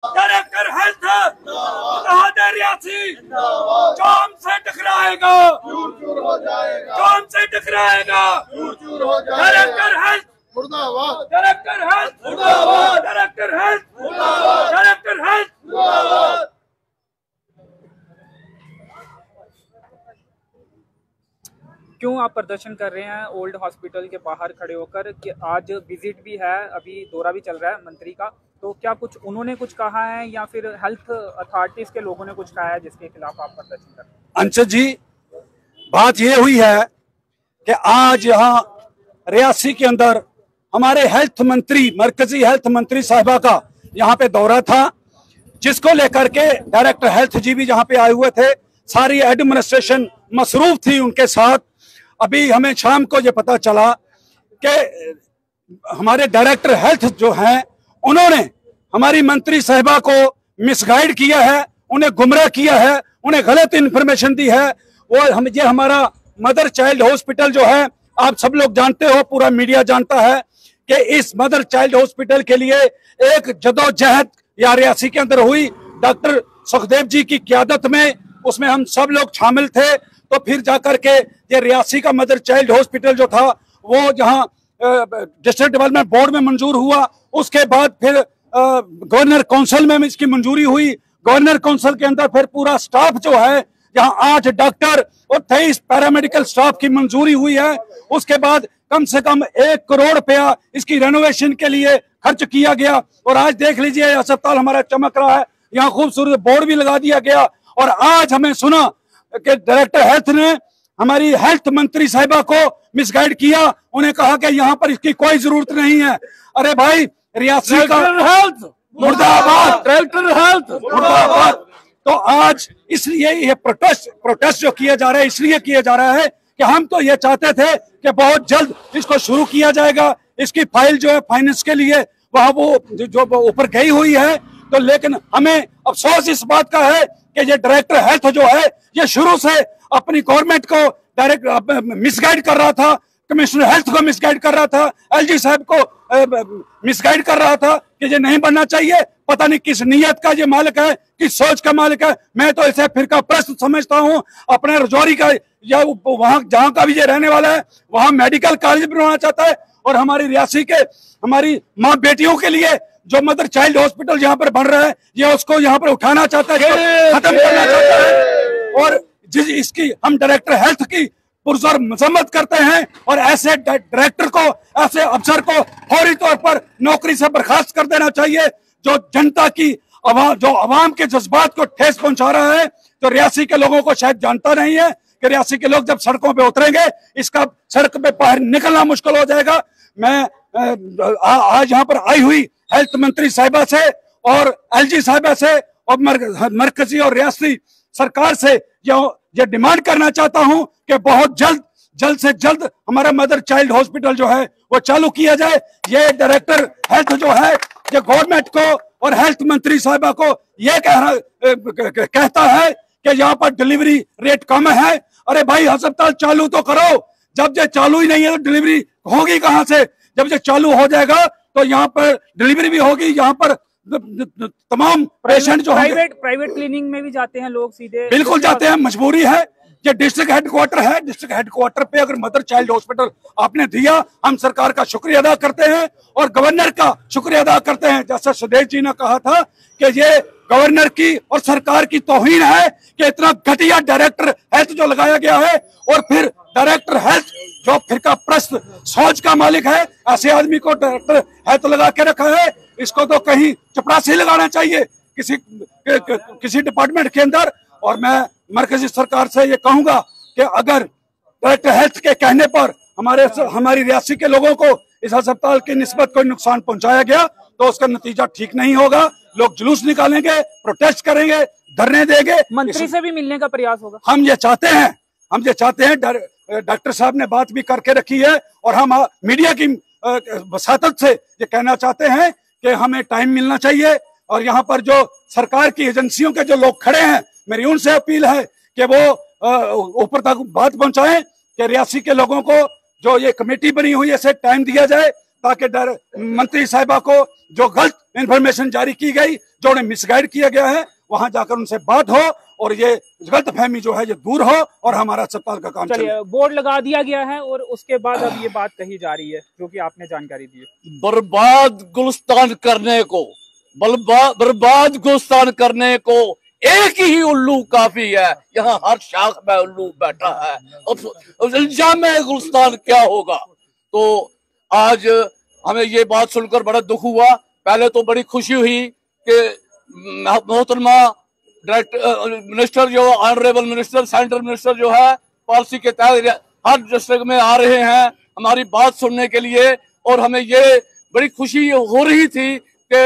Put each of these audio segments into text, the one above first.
Director health Reasi कौन से टकराएगा, कौन से टकराएगा। डायरेक्टर हेल्थ मुर्दाबाद, डायरेक्टर हेल्थ मुर्दाबाद, डायरेक्टर हेल्थ मुर्दाबाद, डायरेक्टर हेल्थ मुर्दाबाद। क्यों आप प्रदर्शन कर रहे हैं ओल्ड हॉस्पिटल के बाहर खड़े होकर कि आज विजिट भी है, अभी दौरा भी चल रहा है मंत्री का, तो क्या कुछ उन्होंने कुछ कहा है या फिर हेल्थ अथॉरिटीज के लोगों ने कुछ कहा है जिसके खिलाफ आप प्रदर्शन कर रहे हैं? अंशद जी, बात ये हुई है कि आज यहाँ रियासी के अंदर हमारे हेल्थ मंत्री, मरकजी हेल्थ मंत्री साहिबा का यहाँ पे दौरा था, जिसको लेकर के डायरेक्टर हेल्थ जी भी यहाँ पे आए हुए थे। सारी एडमिनिस्ट्रेशन मसरूफ थी उनके साथ। अभी हमें शाम को ये पता चला कि हमारे डायरेक्टर हेल्थ जो हैं उन्होंने हमारी मंत्री साहिबा को मिसगाइड किया है, उन्हें गुमराह किया है, उन्हें गलत इंफॉर्मेशन दी है। और ये हमारा मदर चाइल्ड हॉस्पिटल जो है, आप सब लोग जानते हो, पूरा मीडिया जानता है कि इस मदर चाइल्ड हॉस्पिटल के लिए एक जदोजहद या रियासी के अंदर हुई डॉक्टर सुखदेव जी की क़यादत में, उसमें हम सब लोग शामिल थे। तो फिर जाकर के ये रियासी का मदर चाइल्ड हॉस्पिटल जो था वो जहां डिस्ट्रिक्ट डेवलपमेंट बोर्ड में मंजूर हुआ, उसके बाद फिर गवर्नर काउंसिल में इसकी मंजूरी हुई। गवर्नर काउंसिल के अंदर फिर पूरा स्टाफ जो है, यहाँ 8 डॉक्टर और 23 पैरामेडिकल स्टाफ की मंजूरी हुई है। उसके बाद कम से कम 1 करोड़ रुपया इसकी रेनोवेशन के लिए खर्च किया गया। और आज देख लीजिए अस्पताल हमारा चमक रहा है, यहाँ खूबसूरत बोर्ड भी लगा दिया गया। और आज हमें सुना कि डायरेक्टर हेल्थ ने हमारी हेल्थ मंत्री साहिबा को मिसगाइड किया, उन्हें कहा कि यहाँ पर इसकी कोई जरूरत नहीं है। अरे भाई, रियासी का हेल्थ मुर्दाबाद, डायरेक्टर हेल्थ मुर्दाबाद। तो आज इसलिए ये प्रोटेस्ट जो किया जा रहा है, इसलिए किया जा रहा है कि हम तो ये चाहते थे कि बहुत जल्द इसको शुरू किया जाएगा। इसकी फाइल जो है फाइनेंस के लिए वहां वो जो ऊपर गई हुई है, तो लेकिन हमें अफसोस इस बात का है कि ये डायरेक्टर हेल्थ जो है ये शुरू से अपनी गवर्नमेंट को डायरेक्ट मिसगाइड कर रहा था, कमिश्नर हेल्थ को मिसगाइड कर रहा था, एलजी साहब को मिसगाइड कर रहा था कि ये नहीं बनना चाहिए। पता नहीं किस नीयत का ये मालिक है, किस सोच का मालिक है। मैं तो इसे फिरका प्रस्त समझता हूँ। अपने रजौरी का या वहां जहां का भी ये रहने वाला है, वहां मेडिकल कॉलेज बनवाना चाहता है और हमारी रियासी के हमारी माँ बेटियों के लिए जो मदर चाइल्ड हॉस्पिटल यहाँ पर बन रहा है, ये उसको यहाँ पर उठाना चाहता है, खत्म करना चाहता है। और जिस इसकी हम डायरेक्टर हेल्थ की पुरजोर मजम्मत करते हैं और ऐसे डायरेक्टर को, ऐसे अफसर को फौरी तौर पर नौकरी से बर्खास्त कर देना चाहिए, जो जनता की जो अवाम के जज्बात को ठेस पहुंचा रहा है। तो रियासी के लोगों को शायद जानता नहीं है कि रियासी के लोग जब सड़कों पे उतरेंगे, इसका सड़क पे बाहर निकलना मुश्किल हो जाएगा। मैं आज यहाँ पर आई हुई हेल्थ मंत्री साहिबा से और एलजी साहिबा से और मरकजी और रियासती सरकार से ये डिमांड करना चाहता हूं कि बहुत जल्द से जल्द हमारा मदर चाइल्ड हॉस्पिटल जो है वो चालू किया जाए। ये डायरेक्टर हेल्थ जो है ये गवर्नमेंट को और हेल्थ मंत्री साहिबा को ये कहता है कि यहाँ पर डिलीवरी रेट कम है। अरे भाई, अस्पताल चालू तो करो। जब ये चालू ही नहीं है तो डिलीवरी होगी कहाँ से? जब ये चालू हो जाएगा तो यहाँ पर डिलीवरी भी होगी। यहाँ पर तमाम पेशेंट जो प्राइवेट क्लिनिक में भी जाते हैं लोग सीधे, बिल्कुल जाते हैं, मजबूरी है। ये डिस्ट्रिक्ट हेडक्वार्टर है, डिस्ट्रिक्ट हेडक्वार्टर पे अगर मदर चाइल्ड हॉस्पिटल आपने दिया, हम सरकार का शुक्रिया अदा करते हैं और गवर्नर का शुक्रिया अदा करते हैं। जैसा सुदेश जी ने कहा था कि ये गवर्नर की और सरकार की तौहीन है कि इतना घटिया डायरेक्टर हेल्थ जो लगाया गया है, और फिर डायरेक्टर हेल्थ जो फिरका प्रस्त सोच का मालिक है, ऐसे आदमी को डायरेक्टर हेल्थ लगा के रखा है। इसको तो कहीं चपरासी लगाना चाहिए किसी डिपार्टमेंट के अंदर। और मैं मरकजी सरकार से ये कहूंगा कि अगर डायरेक्टर हेल्थ के कहने पर हमारी रियासी के लोगों को इस अस्पताल की निस्बत कोई नुकसान पहुंचाया गया तो उसका नतीजा ठीक नहीं होगा। लोग जुलूस निकालेंगे, प्रोटेस्ट करेंगे, धरने देंगे। मंत्री से भी मिलने का प्रयास होगा। हम ये चाहते हैं। डॉक्टर साहब ने बात भी करके रखी है और हम मीडिया की वसातत से ये कहना चाहते हैं कि हमें टाइम मिलना चाहिए। और यहाँ पर जो सरकार की एजेंसियों के जो लोग खड़े हैं, मेरी उनसे अपील है कि वो ऊपर तक बात पहुंचाएं कि रियासी के लोगों को जो ये कमेटी बनी हुई है इसे टाइम दिया जाए। ताकि मंत्री साहिबा को जो गलत इंफॉर्मेशन जारी की गई, जो उन्हें मिसगाइड किया गया है, वहां जाकर उनसे बात हो और ये गलत फहमी जो है ये दूर हो और हमारा अस्पताल का काम चले। बोर्ड लगा दिया गया है और उसके बाद अब ये बात कही जा रही है जो कि आपने जानकारी दी है। बर्बाद गुलिस्तान करने को, बर्बाद गुलिस्तान करने को एक ही उल्लू काफी है। यहाँ हर शाख में उल्लू बैठा है। अब इल्जाम गुलिस्तान क्या होगा? तो आज हमें ये बात सुनकर बड़ा दुख हुआ। पहले तो बड़ी खुशी हुई कि मोहतरमा डायरेक्टर मिनिस्टर जो ऑनरेबल मिनिस्टर सेंट्रल मिनिस्टर जो है पॉलिसी के तहत हर डिस्ट्रिक्ट में आ रहे हैं हमारी बात सुनने के लिए, और हमें ये बड़ी खुशी हो रही थी कि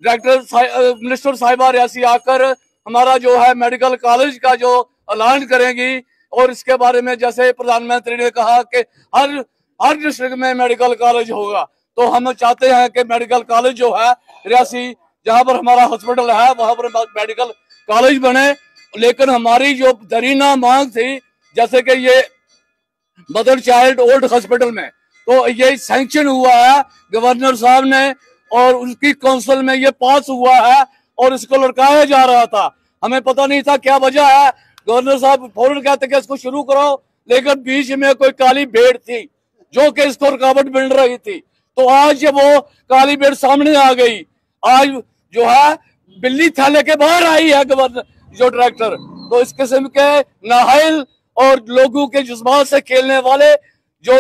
डायरेक्टर मिनिस्टर साहिबा रियासी आकर हमारा जो है मेडिकल कॉलेज का जो ऐलान करेंगी, और इसके बारे में जैसे प्रधानमंत्री ने कहा कि हर डिस्ट्रिक्ट में मेडिकल कॉलेज होगा, तो हम चाहते हैं कि मेडिकल कॉलेज जो है रियासी जहां पर हमारा हॉस्पिटल है वहां पर मेडिकल कॉलेज बने। लेकिन हमारी जो दरीना मांग थी, जैसे कि ये मदर चाइल्ड ओल्ड हॉस्पिटल में, तो ये सैंक्शन हुआ है गवर्नर साहब ने और उसकी काउंसिल में ये पास हुआ है और इसको लड़काया जा रहा था। हमें पता नहीं था क्या वजह है। गवर्नर साहब फौरन कहते कि इसको शुरू करो, लेकिन बीच में कोई काली भेड़ थी जो कि इसको रुकावट मिल रही थी। तो आज जब वो काली भेड़ सामने आ गई, आज जो है बिल्ली थैले के बाहर आई है गवर्नर जो डायरेक्टर, तो इस किस्म के नाहल और लोगों के जज्बात से खेलने वाले जो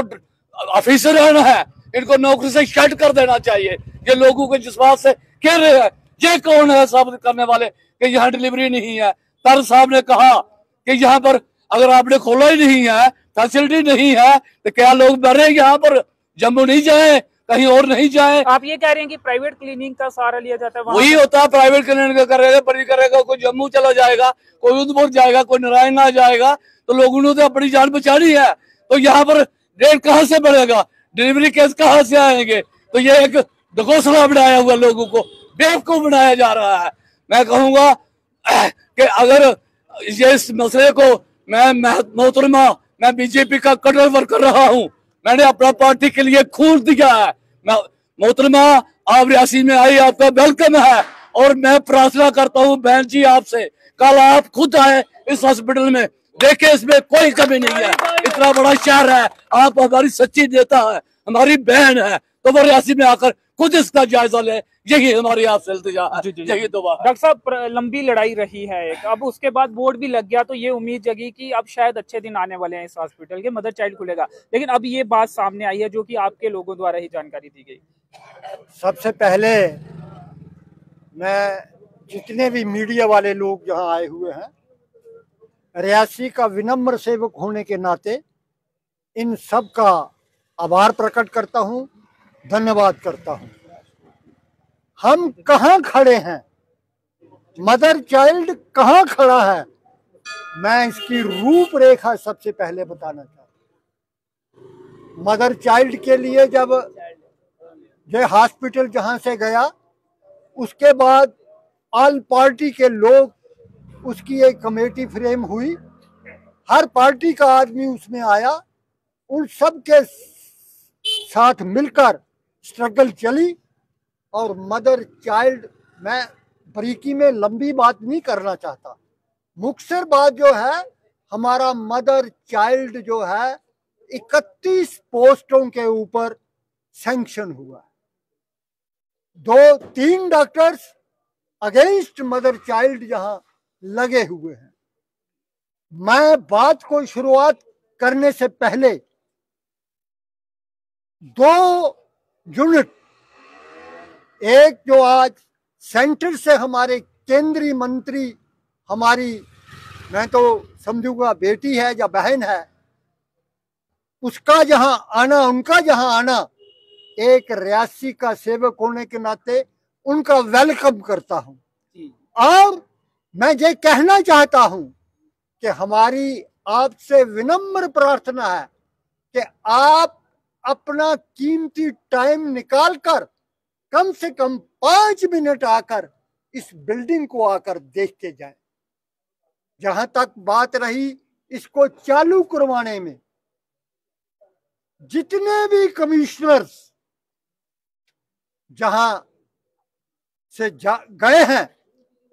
ऑफिसर है इनको नौकरी से शट कर देना चाहिए। ये लोगों के जज्बात से खेल रहे हैं। ये कौन है साबित करने वाले कि यहाँ डिलीवरी नहीं है? तर साहब ने कहा कि यहाँ पर अगर आपने खोला ही नहीं है, फैसिलिटी नहीं है, तो क्या लोग मरे यहाँ पर? जम्मू नहीं जाए, कहीं और नहीं जाए? आप ये कह रहे हैं कि प्राइवेट क्लिनिक का सहारा लिया जाता है? वही होता है, प्राइवेट क्लिनिक करेगा, परी करेगा, कोई जम्मू चला जाएगा, कोई उधमपुर जाएगा, कोई नारायण आ जाएगा, तो लोगों ने तो अपनी जान बचानी है। तो यहाँ पर रेट कहाँ से बढ़ेगा? डिलीवरी केस कहाँ से आएंगे? तो ये एक ढकोसला बनाया हुआ लोगों को बेवकूफ बनाया जा रहा है। मैं कहूंगा कि अगर ये इस मसले को मैं बीजेपी का कटर वर्कर रहा हूं, मैंने अपना पार्टी के लिए खून दिया है। मोहतरमा आप रियासी में आई, आपका वेलकम है, और मैं प्रार्थना करता हूं बहन जी आपसे, कल आप खुद आए इस हॉस्पिटल में, देखे इसमें कोई कमी नहीं है। इतना बड़ा शहर है, आप हमारी सच्ची नेता है, हमारी बहन है, तो वो रियासी में आकर खुद इसका जायजा ले। यही हमारी आपसे इल्तिजा है, यही दुआ है। डॉक्टर साहब, लंबी लड़ाई रही है एक, अब उसके बाद बोर्ड भी लग गया, तो ये उम्मीद जगी कि अब शायद अच्छे दिन आने वाले हैं, इस हॉस्पिटल के मदर चाइल्ड खुलेगा। लेकिन अब ये बात सामने आई है जो कि आपके लोगों द्वारा ही जानकारी दी गई। सबसे पहले मैं जितने भी मीडिया वाले लोग यहाँ आए हुए हैं, रियासी का विनम्र सेवक होने के नाते इन सब का आभार प्रकट करता हूँ, धन्यवाद करता हूँ। हम कहाँ खड़े हैं, मदर चाइल्ड कहाँ खड़ा है, मैं इसकी रूपरेखा सबसे पहले बताना चाहता हूँ। मदर चाइल्ड के लिए जब ये हॉस्पिटल जहाँ से गया, उसके बाद ऑल पार्टी के लोग, उसकी एक कमेटी फ्रेम हुई, हर पार्टी का आदमी उसमें आया, उन सब के साथ मिलकर स्ट्रगल चली। और मदर चाइल्ड, मैं बारीकी में लंबी बात नहीं करना चाहता, मुख्तसर बात जो है, हमारा मदर चाइल्ड जो है 31 पोस्टों के ऊपर सैंक्शन हुआ है। 2-3 डॉक्टर्स अगेंस्ट मदर चाइल्ड जहां लगे हुए हैं। मैं बात को शुरुआत करने से पहले 2 यूनिट, एक जो आज सेंटर से हमारे केंद्रीय मंत्री, हमारी मैं तो समझूंगा बेटी है या बहन है, उसका जहां आना, उनका जहां आना, एक रियासी का सेवक होने के नाते उनका वेलकम करता हूं। और मैं ये कहना चाहता हूं कि हमारी आपसे विनम्र प्रार्थना है कि आप अपना कीमती टाइम निकालकर कम से कम 5 मिनट आकर इस बिल्डिंग को आकर देख के जाएं। जहां तक बात रही इसको चालू करवाने में, जितने भी कमिश्नर्स जहां से गए हैं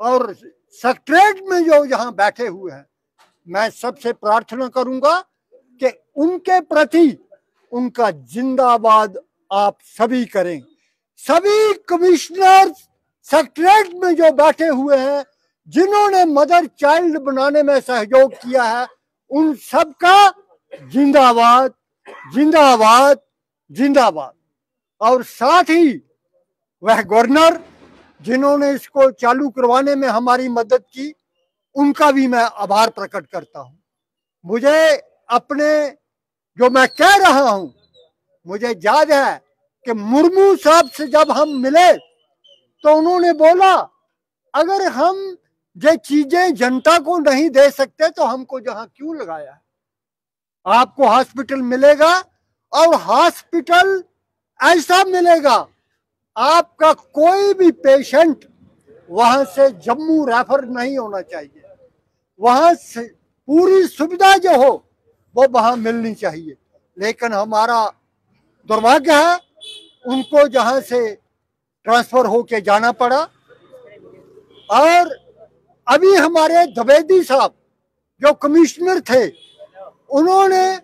और सेक्रेटरीट में जो यहाँ बैठे हुए हैं, मैं सबसे प्रार्थना करूंगा कि उनके प्रति उनका जिंदाबाद आप सभी करें। सभी कमिश्नर सेक्रेटरीट में जो बैठे हुए हैं, जिन्होंने मदर चाइल्ड बनाने में सहयोग किया है, उन सबका जिंदाबाद जिंदाबाद जिंदाबाद। और साथ ही वह गवर्नर जिन्होंने इसको चालू करवाने में हमारी मदद की, उनका भी मैं आभार प्रकट करता हूं। मुझे अपने जो मैं कह रहा हूं, मुझे याद है कि मुर्मू साहब से जब हम मिले तो उन्होंने बोला, अगर हम ये चीजें जनता को नहीं दे सकते तो हमको जहां क्यों लगाया है। आपको हॉस्पिटल मिलेगा और हॉस्पिटल ऐसा मिलेगा, आपका कोई भी पेशेंट वहां से जम्मू रेफर नहीं होना चाहिए। वहां से पूरी सुविधा जो हो वो वहां मिलनी चाहिए। लेकिन हमारा दुर्भाग्य है, उनको जहां से ट्रांसफर होके जाना पड़ा। और अभी हमारे द्विवेदी साहब जो कमिश्नर थे, उन्होंने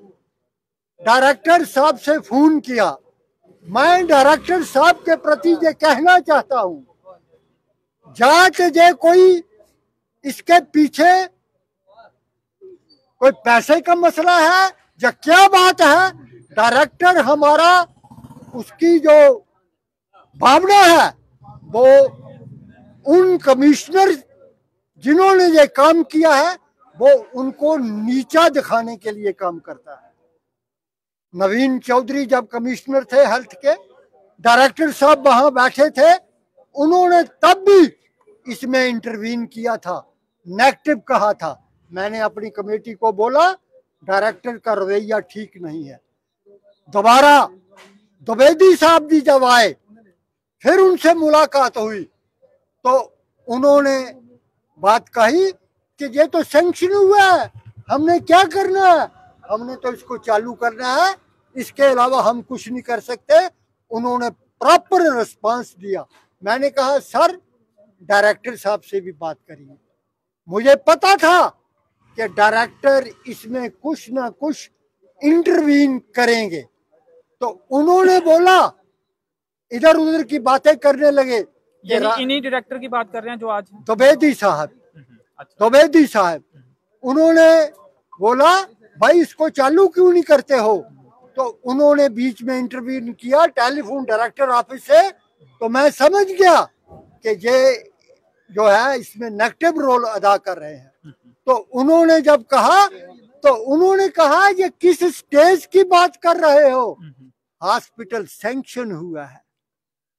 डायरेक्टर साहब से फोन किया। मैं डायरेक्टर साहब के प्रति ये कहना चाहता हूं, जांच जे कोई इसके पीछे कोई पैसे का मसला है या क्या बात है। डायरेक्टर हमारा, उसकी जो भावना है वो उन कमिश्नर जिन्होंने ये काम किया है वो उनको नीचा दिखाने के लिए काम करता है। नवीन चौधरी जब कमिश्नर थे हेल्थ के, डायरेक्टर साहब वहां बैठे थे, उन्होंने तब भी इसमें इंटरवीन किया था, नेगेटिव कहा था। मैंने अपनी कमेटी को बोला डायरेक्टर का रवैया ठीक नहीं है। दोबारा द्विवेदी साहब भी जब आए, फिर उनसे मुलाकात हुई तो उन्होंने बात कही कि ये तो सैंक्शन हुआ है, हमने क्या करना है, हमने तो इसको चालू करना है, इसके अलावा हम कुछ नहीं कर सकते। उन्होंने प्रॉपर रिस्पांस दिया। मैंने कहा सर डायरेक्टर साहब से भी बात करिए। मुझे पता था कि डायरेक्टर इसमें कुछ ना कुछ इंटरवीन करेंगे, तो उन्होंने बोला, इधर उधर की बातें करने लगे। इन्हीं डायरेक्टर की बात कर रहे हैं जो आज द्विवेदी साहब, अच्छा। द्विवेदी साहब, उन्होंने बोला भाई इसको चालू क्यों नहीं करते हो। तो उन्होंने बीच में इंटरव्यू किया टेलीफोन डायरेक्टर ऑफिस से। तो मैं समझ गया कि ये जो है इसमें नेगेटिव रोल अदा कर रहे हैं। तो उन्होंने जब कहा तो उन्होंने कहा ये किस स्टेज की बात कर रहे हो, हॉस्पिटल सैंक्शन हुआ है,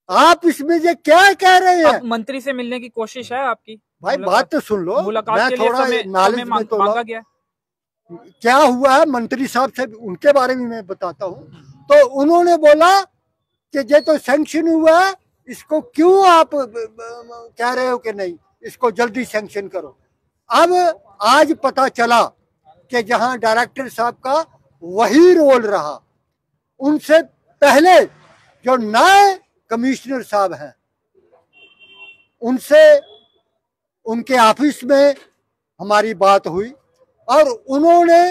आप इसमें ये क्या कह रहे हैं। मंत्री से मिलने की कोशिश है आपकी? भाई बात तो सुन लो, मैं थोड़ा नॉलेज में तो मांगा गया। क्या हुआ है मंत्री साहब से, उनके बारे में मैं बताता हूँ। तो उन्होंने बोला कि ये तो सैंक्शन हुआ है, इसको क्यों आप कह रहे हो कि नहीं, इसको जल्दी सैंक्शन करो। अब आज पता चला कि जहां डायरेक्टर साहब का वही रोल रहा, उनसे पहले जो नए कमिश्नर साहब हैं, उनसे उनके ऑफिस में हमारी बात हुई और उन्होंने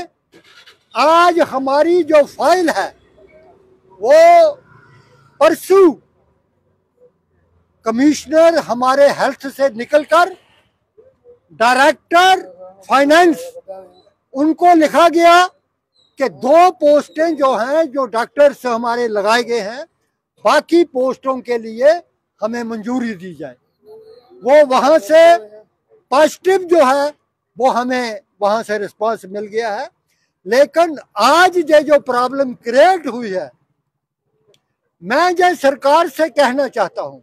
आज हमारी जो फाइल है वो परसों कमिश्नर हमारे हेल्थ से निकलकर डायरेक्टर फाइनेंस, उनको लिखा गया कि 2 पोस्टें जो हैं जो डॉक्टर से हमारे लगाए गए हैं, बाकी पोस्टों के लिए हमें मंजूरी दी जाए। वो वहां से पॉजिटिव जो है वो हमें वहां से रिस्पांस मिल गया है। लेकिन आज ये जो प्रॉब्लम क्रिएट हुई है, मैं ये सरकार से कहना चाहता हूं,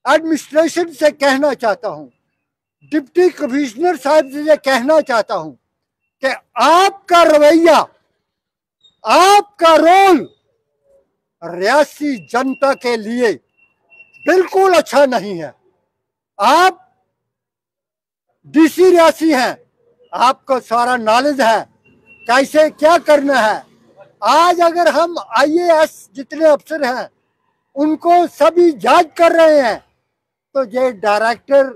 एडमिनिस्ट्रेशन से कहना चाहता हूं, डिप्टी कमिश्नर साहब से ये कहना चाहता हूं कि आपका रवैया, आपका रोल रियासी जनता के लिए बिल्कुल अच्छा नहीं है। आप डीसी रियासी हैं, आपको सारा नॉलेज है कैसे क्या करना है। आज अगर हम आईएएस जितने अफसर हैं उनको सभी जांच कर रहे हैं। तो ये डायरेक्टर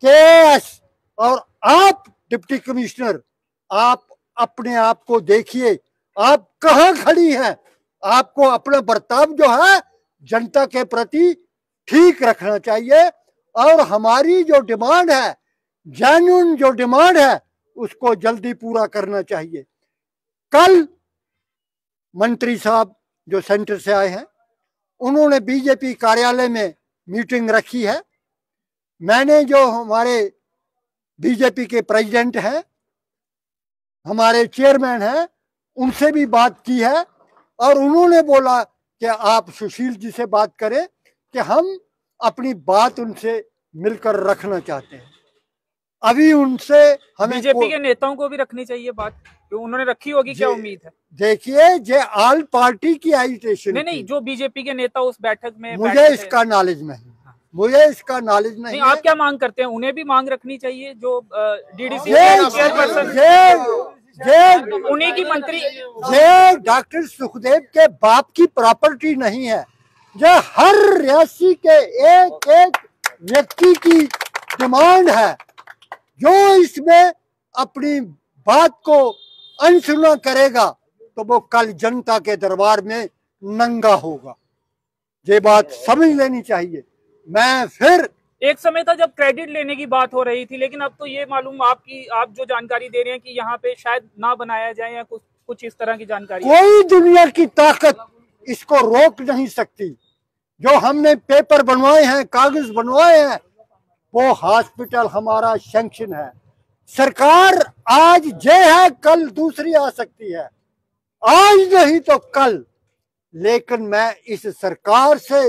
केएस और आप डिप्टी कमिश्नर, आप अपने आप को देखिए, आप कहाँ खड़ी हैं। आपको अपना बर्ताव जो है जनता के प्रति ठीक रखना चाहिए और हमारी जो डिमांड है, जेन्युइन जो डिमांड है, उसको जल्दी पूरा करना चाहिए। कल मंत्री साहब जो सेंटर से आए हैं, उन्होंने बीजेपी कार्यालय में मीटिंग रखी है। मैंने जो हमारे बीजेपी के प्रेसिडेंट हैं, हमारे चेयरमैन हैं, उनसे भी बात की है और उन्होंने बोला कि आप सुशील जी से बात करें कि हम अपनी बात उनसे मिलकर रखना चाहते हैं। अभी उनसे हमें बीजेपी के नेताओं को भी रखनी चाहिए बात, तो उन्होंने रखी होगी, क्या उम्मीद है? देखिए, ये ऑल पार्टी की एजिटेशन नहीं, जो बीजेपी के नेता उस बैठक में मुझे इसका नॉलेज नहीं, मुझे इसका नॉलेज नहीं। आप क्या मांग करते हैं? उन्हें भी मांग रखनी चाहिए जो डीडीसी चेयरपर्सन, उन्हीं की मंत्री। ये डॉक्टर सुखदेव के बाप की प्रॉपर्टी नहीं है। ये हर रियासी के एक एक व्यक्ति की डिमांड है। जो इसमें अपनी बात को अनसुना करेगा तो वो कल जनता के दरबार में नंगा होगा। ये बात समझ लेनी चाहिए। मैं फिर एक समय था जब क्रेडिट लेने की बात हो रही थी, लेकिन अब तो ये मालूम आप जो जानकारी दे रहे हैं कि यहाँ पे शायद ना बनाया जाए या कुछ इस तरह की जानकारी। कोई दुनिया की ताकत इसको रोक नहीं सकती। जो हमने पेपर बनवाए हैं, कागज बनवाए हैं, वो हॉस्पिटल हमारा सैंक्शन है। सरकार आज जे है, कल दूसरी आ सकती है, आज नहीं तो कल। लेकिन मैं इस सरकार से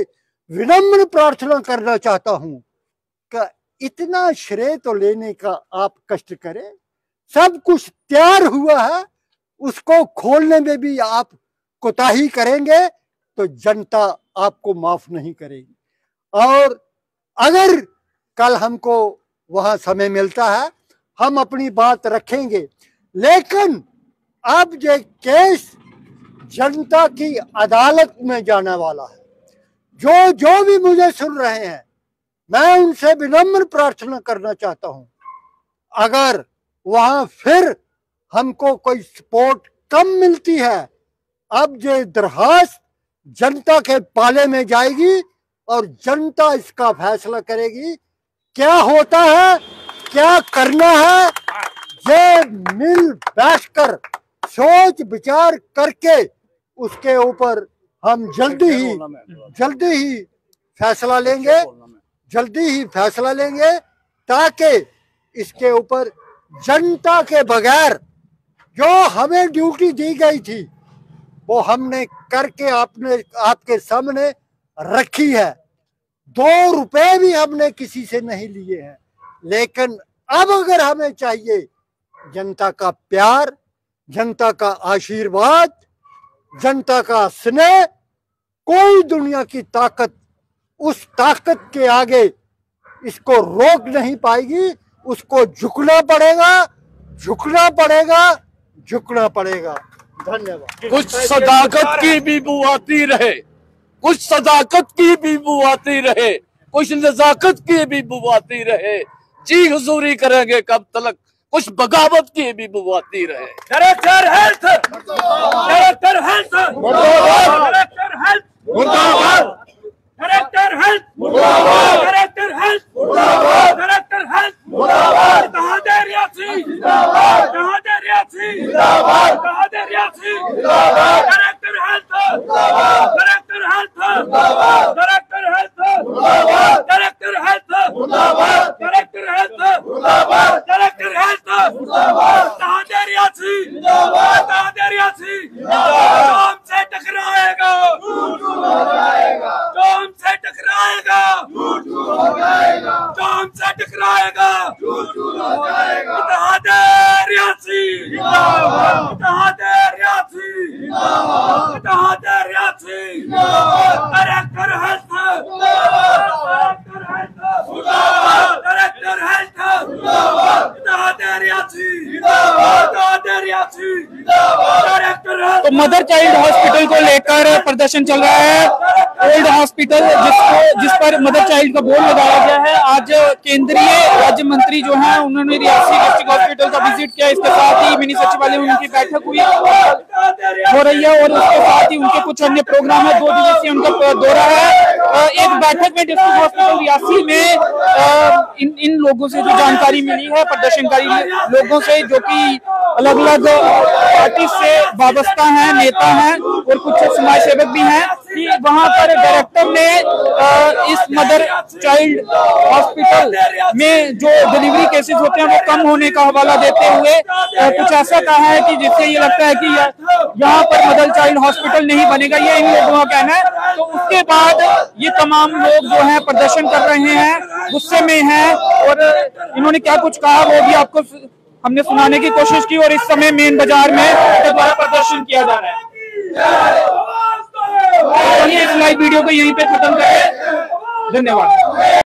विनम्र प्रार्थना करना चाहता हूं कि इतना श्रेय तो लेने का आप कष्ट करें। सब कुछ तैयार हुआ है, उसको खोलने में भी आप कोताही करेंगे तो जनता आपको माफ नहीं करेगी। और अगर कल हमको वहां समय मिलता है, हम अपनी बात रखेंगे। लेकिन अब ये केस जनता की अदालत में जाने वाला है। जो भी मुझे सुन रहे हैं, मैं उनसे विनम्र प्रार्थना करना चाहता हूं, अगर वहां फिर हमको कोई सपोर्ट कम मिलती है, अब ये दरखास्त जनता के पाले में जाएगी और जनता इसका फैसला करेगी। क्या होता है, क्या करना है, ये मिल बैठकर सोच विचार करके उसके ऊपर हम जल्दी ही फैसला लेंगे, ताकि इसके ऊपर जनता के बगैर जो हमें ड्यूटी दी गई थी वो हमने करके आपके सामने रखी है। 2 रुपए भी हमने किसी से नहीं लिए हैं। लेकिन अब अगर हमें चाहिए जनता का प्यार, जनता का आशीर्वाद, जनता का स्नेह, कोई दुनिया की ताकत उस ताकत के आगे इसको रोक नहीं पाएगी। उसको झुकना पड़ेगा। धन्यवाद। कुछ सदाकत की भी बू आती रहे, कुछ सदाकत की भी बू आती रहे, कुछ नजाकत की भी बू आती रहे। जी हुजूरी करेंगे कब तलक, कुछ बगावत की भी बू आती रहे। डायरेक्टर हेल्थ तो मदर चाइल्ड हॉस्पिटल को लेकर प्रदर्शन चल रहा है। ओल्ड हॉस्पिटल जिस पर मदर चाइल्ड का बोर्ड लगाया गया है, आज केंद्रीय राज्य मंत्री जो हैं उन्होंने रियासी डिस्ट्रिक्ट हॉस्पिटल का विजिट किया। इसके साथ ही मिनी सचिवालय में उनकी बैठक हुई हो रही है और उसके साथ ही उनके कुछ अन्य प्रोग्राम है। 2 दिवसीय उनका दौरा है। एक बैठक में डिस्ट्रिक्ट हॉस्पिटल रियासी में इन लोगों से जो जानकारी मिली है, प्रदर्शनकारी लोगों से जो कि अलग अलग पार्टी से वाबस्ता हैं, नेता हैं और कुछ समाज सेवक भी हैं, कि वहां पर डायरेक्टर ने इस मदर चाइल्ड हॉस्पिटल में जो डिलीवरी केसेस होते हैं वो कम होने का हवाला देते हुए कुछ ऐसा कहा है कि जिससे ये लगता है कि यहाँ पर मदर चाइल्ड हॉस्पिटल नहीं बनेगा, ये इन लोगों का कहना है। तो उसके बाद ये तमाम लोग जो है प्रदर्शन कर रहे हैं, गुस्से में हैं और इन्होंने क्या कुछ कहा वो भी आपको हमने सुनाने की कोशिश की। और इस समय मेन बाजार में दोबारा प्रदर्शन किया जा रहा है। इस लाइव वीडियो को यहीं पे खत्म करें। धन्यवाद।